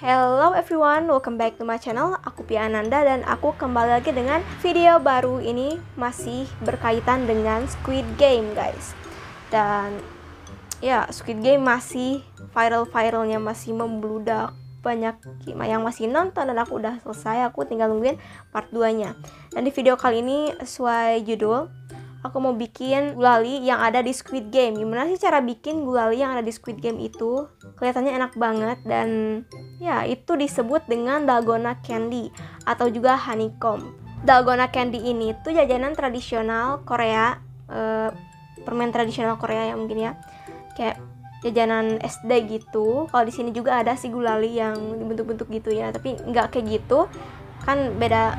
Hello everyone, welcome back to my channel. Aku Pia Ananda dan aku kembali lagi dengan video baru. Ini masih berkaitan dengan Squid Game, guys. Dan ya, Squid Game masih viral-viralnya, masih membludak. Banyak yang masih nonton dan aku udah selesai. Aku tinggal nungguin part 2-nya. Dan di video kali ini sesuai judul, aku mau bikin gulali yang ada di Squid Game. Gimana sih cara bikin gulali yang ada di Squid Game itu? Kelihatannya enak banget dan ya, itu disebut dengan dalgona candy atau juga honeycomb. Dalgona candy ini tuh jajanan tradisional Korea, permen tradisional Korea ya mungkin ya. Kayak jajanan SD gitu. Kalau di sini juga ada si gulali yang dibentuk-bentuk gitu ya, tapi nggak kayak gitu. Kan beda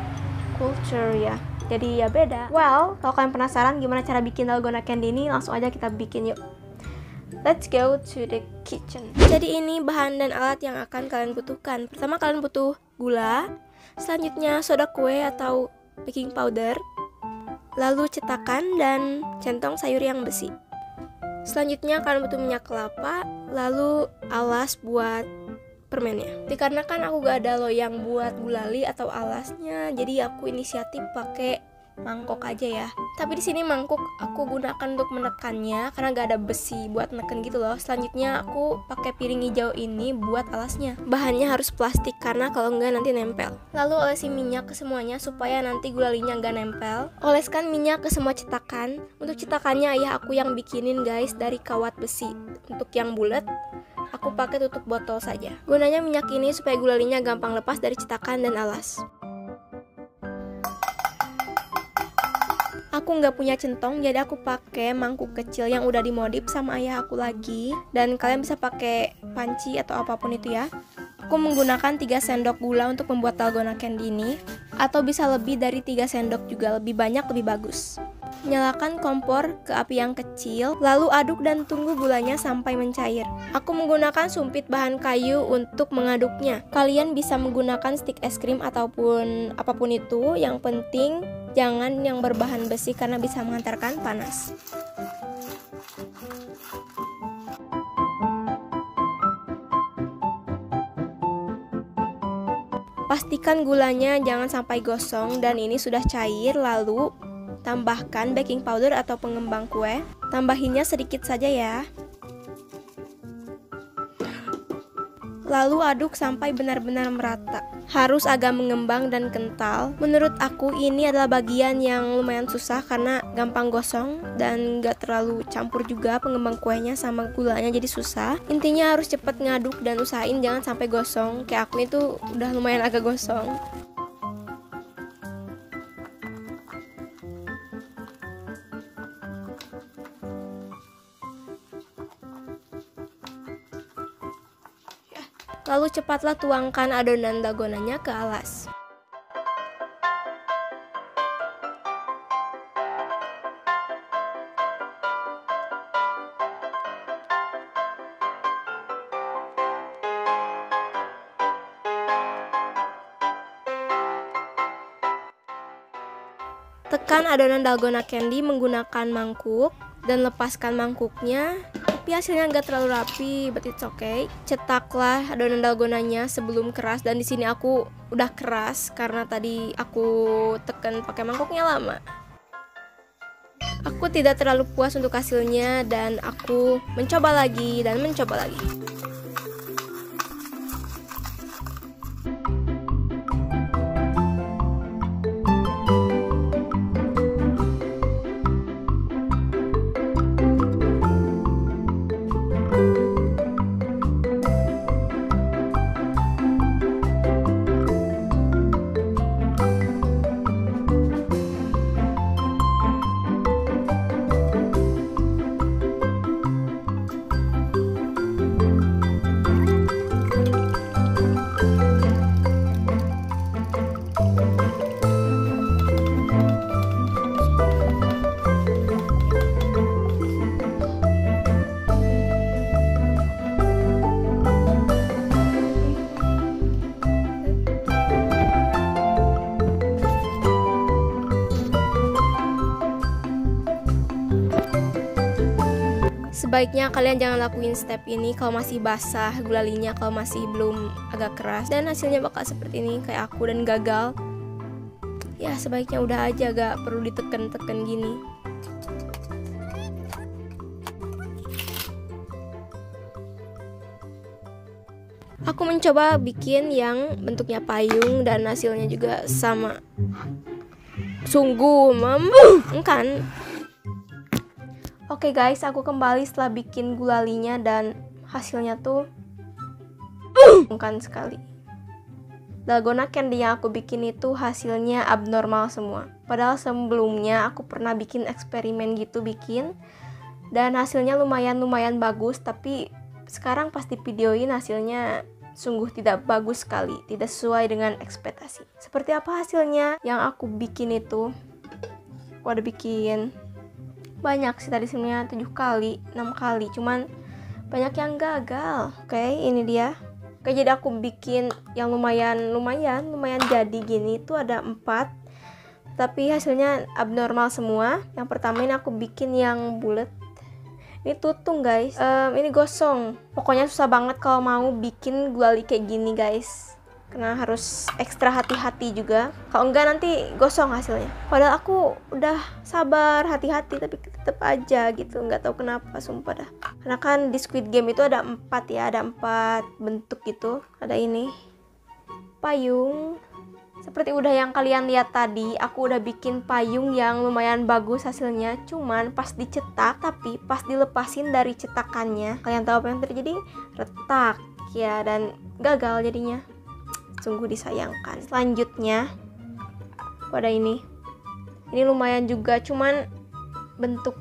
culture ya. Jadi ya beda. Well, kalau kalian penasaran gimana cara bikin dalgona candy ini, langsung aja kita bikin yuk. Let's go to the kitchen. Jadi ini bahan dan alat yang akan kalian butuhkan. Pertama kalian butuh gula, selanjutnya soda kue atau baking powder, lalu cetakan dan centong sayur yang besi. Selanjutnya kalian butuh minyak kelapa, lalu alas buat permennya. Dikarenakan aku gak ada loyang buat gulali atau alasnya, jadi aku inisiatif pakai mangkok aja ya. Tapi di sini mangkuk aku gunakan untuk menekannya karena gak ada besi buat neken gitu loh. Selanjutnya aku pakai piring hijau ini buat alasnya. Bahannya harus plastik karena kalau enggak nanti nempel. Lalu olesi minyak ke semuanya supaya nanti gulalinya gak nempel. Oleskan minyak ke semua cetakan. Untuk cetakannya ayah aku yang bikinin guys dari kawat besi. Untuk yang bulat aku pakai tutup botol saja. Gunanya minyak ini supaya gulalinya gampang lepas dari cetakan dan alas. Aku nggak punya centong, jadi aku pakai mangkuk kecil yang udah dimodif sama ayah aku lagi. Dan kalian bisa pakai panci atau apapun itu ya. Aku menggunakan 3 sendok gula untuk membuat dalgona candy ini. Atau bisa lebih dari 3 sendok juga, lebih banyak lebih bagus. Nyalakan kompor ke api yang kecil, lalu aduk dan tunggu gulanya sampai mencair. Aku menggunakan sumpit bahan kayu untuk mengaduknya. Kalian bisa menggunakan stik es krim ataupun apapun itu, yang penting jangan yang berbahan besi karena bisa mengantarkan panas. Pastikan gulanya jangan sampai gosong dan ini sudah cair, lalu tambahkan baking powder atau pengembang kue. Tambahinnya sedikit saja ya. Lalu aduk sampai benar-benar merata. Harus agak mengembang dan kental. Menurut aku ini adalah bagian yang lumayan susah karena gampang gosong dan gak terlalu campur juga pengembang kuenya sama gulanya, jadi susah. Intinya harus cepat ngaduk dan usahain jangan sampai gosong. Kayak aku itu udah lumayan agak gosong. Lalu cepatlah tuangkan adonan dalgonanya ke alas. Tekan adonan dalgona candy menggunakan mangkuk dan lepaskan mangkuknya. Tapi hasilnya nggak terlalu rapi, but it's okay. Cetaklah adonan dalgonanya sebelum keras, dan di sini aku udah keras karena tadi aku tekan pakai mangkuknya lama. Aku tidak terlalu puas untuk hasilnya dan aku mencoba lagi dan mencoba lagi. Sebaiknya kalian jangan lakuin step ini kalau masih basah gulalinya, kalau masih belum agak keras, dan hasilnya bakal seperti ini kayak aku dan gagal. Ya sebaiknya udah aja, gak perlu diteken-teken gini. Aku mencoba bikin yang bentuknya payung dan hasilnya juga sama. Sungguh membingungkan. Oke guys, aku kembali setelah bikin gulalinya dan hasilnya tuh membingungkan sekali. Dalgona candy yang aku bikin itu hasilnya abnormal semua. Padahal sebelumnya aku pernah bikin eksperimen gitu dan hasilnya lumayan bagus, tapi sekarang pas di videoin hasilnya sungguh tidak bagus sekali, tidak sesuai dengan ekspektasi. Seperti apa hasilnya yang aku bikin itu? Aku ada bikin banyak sih, tadi sebenarnya 7 kali, 6 kali, cuman banyak yang gagal. Oke, ini dia. Oke, jadi aku bikin yang lumayan jadi gini. Itu ada 4, tapi hasilnya abnormal semua. Yang pertama ini aku bikin yang bulat. Ini tutung guys, ini gosong. Pokoknya susah banget kalau mau bikin gulali kayak gini guys, karena harus ekstra hati-hati juga. Kalau enggak nanti gosong hasilnya. Padahal aku udah sabar, hati-hati, tapi tetap aja gitu. Nggak tahu kenapa, sumpah dah. Karena kan di Squid Game itu ada 4 ya, ada 4 bentuk gitu. Ada ini payung. Seperti udah yang kalian lihat tadi, aku udah bikin payung yang lumayan bagus hasilnya. Cuman pas dicetak, tapi pas dilepasin dari cetakannya, kalian tahu apa yang terjadi? Retak ya, dan gagal jadinya. Sungguh disayangkan. Selanjutnya pada ini lumayan juga, cuman bentuk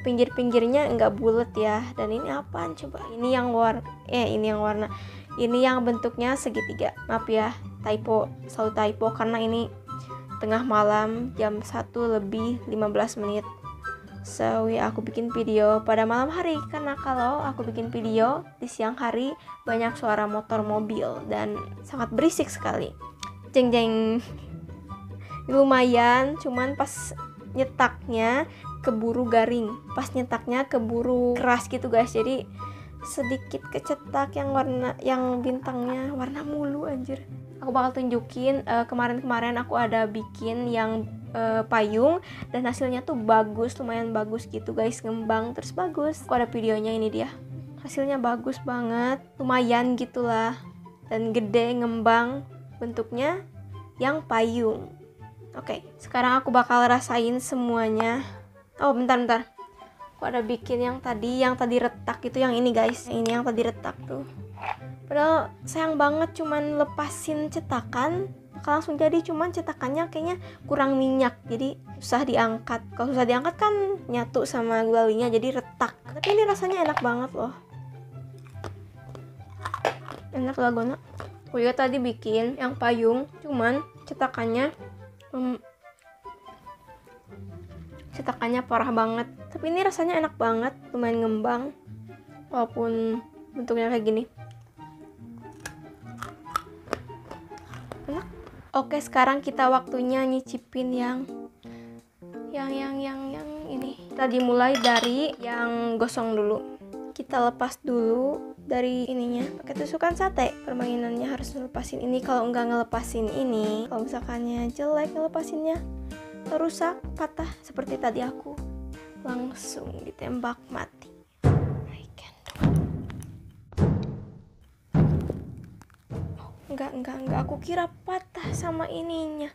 pinggir-pinggirnya nggak bulat ya. Dan ini apaan coba? Ini yang warna. Ini yang bentuknya segitiga. Maaf ya, selalu typo karena ini tengah malam jam 1:15. So ya, aku bikin video pada malam hari, karena kalau aku bikin video di siang hari banyak suara motor mobil dan sangat berisik sekali. Jeng jeng. Lumayan, cuman pas nyetaknya keburu garing, pas nyetaknya keburu keras gitu guys, jadi sedikit kecetak yang bintangnya warna mulu anjir. Aku bakal tunjukin kemarin aku ada bikin yang payung dan hasilnya tuh bagus, lumayan bagus gitu guys, ngembang terus bagus. Aku ada videonya, ini dia. Hasilnya bagus banget, lumayan gitulah, dan gede, ngembang, bentuknya yang payung. Oke, sekarang aku bakal rasain semuanya. Oh bentar, aku ada bikin yang tadi retak itu, yang ini guys, ini yang tadi retak tuh. Padahal sayang banget, cuman lepasin cetakan bakal langsung jadi, cuman cetakannya kayaknya kurang minyak, jadi susah diangkat. Kalau susah diangkat kan nyatu sama gulalinya jadi retak. Tapi ini rasanya enak banget loh, enak dalgona. Aku juga tadi bikin yang payung, cuman cetakannya parah banget. Tapi ini rasanya enak banget, lumayan ngembang walaupun bentuknya kayak gini. Enak. Oke, sekarang kita waktunya nyicipin yang ini. Kita dimulai dari yang gosong dulu. Kita lepas dulu dari ininya pakai tusukan sate. Permainannya harus ngelepasin ini. Kalau nggak ngelepasin ini, kalau misalkannya jelek ngelepasinnya, rusak, patah seperti tadi aku, langsung ditembak mati. Enggak, aku kira patah sama ininya,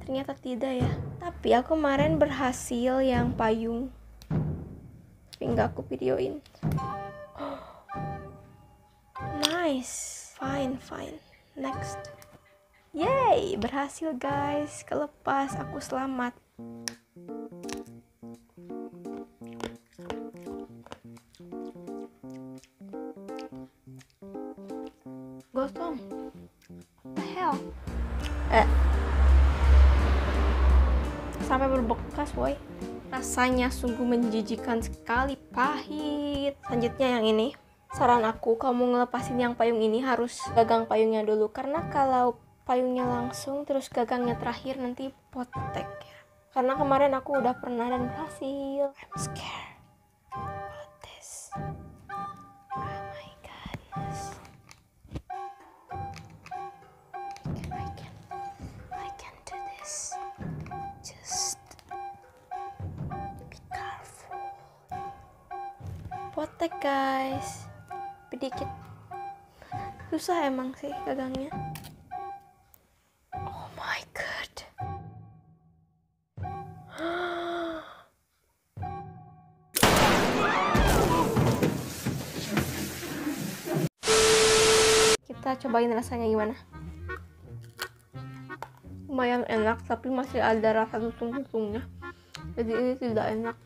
ternyata tidak ya. Tapi aku kemarin berhasil yang payung, tapi enggak aku videoin. Nice, fine, next. Yay, berhasil guys, kelepas, aku selamat. Gosong. The hell? Sampai berbekas boy. Rasanya sungguh menjijikan sekali, pahit. Selanjutnya yang ini. Saran aku, kalau mau ngelepasin yang payung ini harus gagang payungnya dulu, karena kalau payungnya langsung terus gagangnya terakhir nanti potek ya. Karena kemarin aku udah pernah dan berhasil. I'm scared about this. Oh my goodness. I can do this. Just be careful. Potek guys. Sedikit. Susah emang sih gagangnya. Oh my god. Kita cobain rasanya gimana. Lumayan enak, tapi masih ada rasa tusung-tusungnya. Jadi ini tidak enak.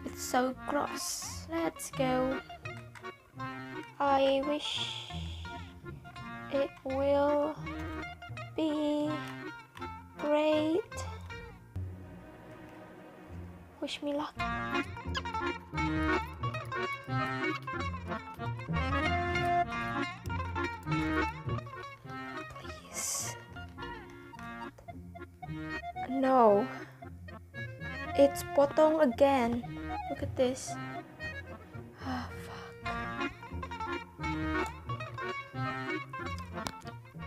It's so gross. Let's go. I wish it will be great. Wish me luck. Please. No. It's potong again. Look at this. Ah, fuck.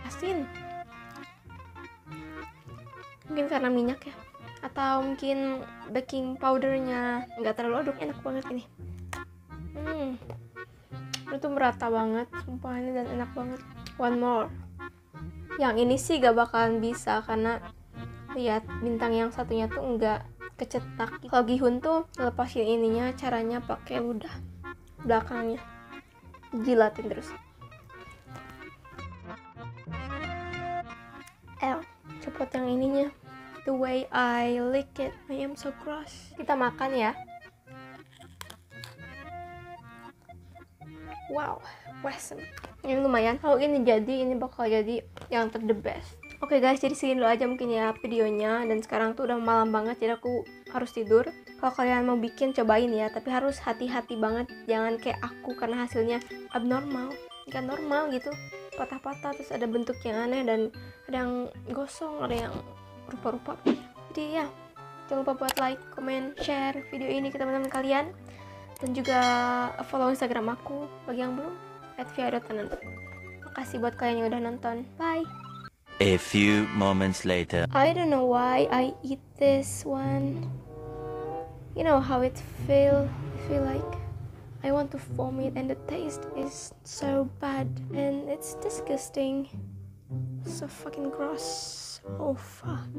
Asin. Mungkin karena minyak ya. Atau mungkin baking powdernya nggak terlalu aduk. Enak banget ini. Itu merata banget. Sumpah ini dan enak banget. One more. Yang ini sih gak bakalan bisa karena lihat bintang yang satunya tuh nggak kecetak. Kalau Gihun tuh lepasin ininya caranya pakai ludah belakangnya, jilatin terus. Cepet yang ininya. The way I lick it, I am so gross. Kita makan ya. Wow, awesome. Ini lumayan. Kalau ini jadi, ini bakal jadi yang the best. Oke guys, jadi segini dulu aja mungkin ya videonya. Dan sekarang tuh udah malam banget, jadi aku harus tidur. Kalau kalian mau bikin, cobain ya. Tapi harus hati-hati banget. Jangan kayak aku, karena hasilnya abnormal. Gak normal gitu. Patah-patah, terus ada bentuk yang aneh. Dan ada yang gosong, ada yang rupa-rupa. Jadi ya, jangan lupa buat like, comment, share video ini ke teman-teman kalian. Dan juga follow Instagram aku bagi yang belum, @via.ananda. Makasih buat kalian yang udah nonton. Bye. A few moments later. I don't know why I eat this one. You know how it feel like I want to vomit, and the taste is so bad and it's disgusting. So fucking gross. Oh fuck.